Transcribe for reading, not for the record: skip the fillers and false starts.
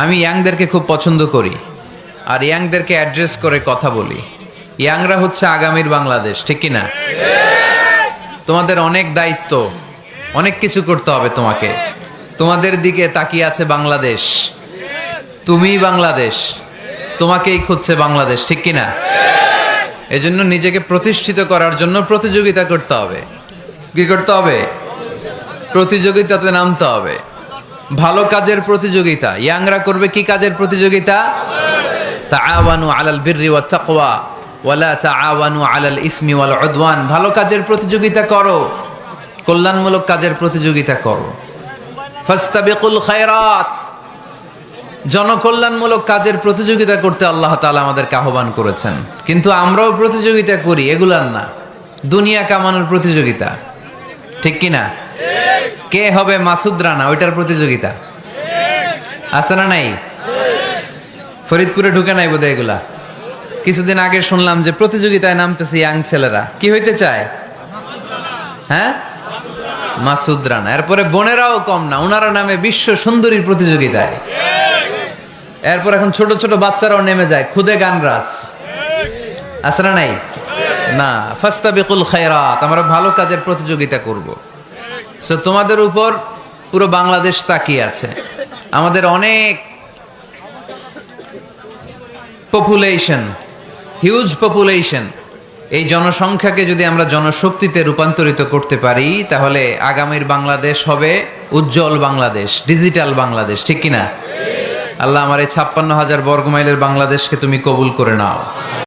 আমি ইয়াংদেরকে খুব পছন্দ করি আর ইয়াংদেরকে অ্যাড্রেস করে কথা বলি। ইয়াংরা হচ্ছে আগামীর বাংলাদেশ, ঠিক কি না? তোমাদের অনেক দায়িত্ব, অনেক কিছু করতে হবে তোমাকে। তোমাদের দিকে তাকিয়ে আছে বাংলাদেশ, তুমিই বাংলাদেশ, তোমাকেই খুঁজছে বাংলাদেশ, ঠিক কি না? এজন্য নিজেকে প্রতিষ্ঠিত করার জন্য প্রতিযোগিতা করতে হবে। কি করতে হবে? প্রতিযোগিতাতে নামতে হবে। ভালো কাজের প্রতিযোগিতা। ইয়াংরা করবে কি কাজের প্রতিযোগিতা? তাআওয়ানু আলাল বিররি ওয়াত তাকওয়া ওয়ালা তাআওয়ানু আলাল ইসমি ওয়াল উদওয়ান। ভালো কাজের প্রতিযোগিতা করো, কল্যাণমূলক কাজের প্রতিযোগিতা করো। ফাস্তাবিকুল খায়রাত। জনকল্যাণমূলক কাজের প্রতিযোগিতা করতে আল্লাহ তাআলা আমাদেরকে আহ্বান করেছেন। কিন্তু আমরাও প্রতিযোগিতা করি, এগুলার না, দুনিয়া কামানোর প্রতিযোগিতা, ঠিক কি না? কে হবে মাসুদ রানা, ওইটার প্রতিযোগিতা আছে না নাই? ফরিদপুরে ঢুকে নাই বোধহয় এগুলা। কিছুদিন আগে শুনলাম যে প্রতিযোগিতায় নামতেছে ইয়াং ছেলেরা, কি হইতে চায়? হ্যাঁ, মাসুদ রানা। এরপরে বোনেরাও কম না, ওনারা নামে বিশ্ব সুন্দরীর প্রতিযোগিতায়। এরপর এখন ছোট ছোট বাচ্চারাও নেমে যায় খুদে গানরাস, আছে না নাই? না, ফাস্তাবিকুল খায়রাত, আমরা ভালো কাজের প্রতিযোগিতা করব। সো তোমাদের উপর পুরো বাংলাদেশ তাকিয়ে আছে। আমাদের অনেক পপুলেশন, হিউজ পপুলেশন। এই জনসংখ্যাকে যদি আমরা জনশক্তিতে রূপান্তরিত করতে পারি, তাহলে আগামীর বাংলাদেশ হবে উজ্জ্বল বাংলাদেশ, ডিজিটাল বাংলাদেশ, ঠিক কিনা? আল্লাহ আমার এই 56,000 বর্গমাইলের বাংলাদেশকে তুমি কবুল করে নাও।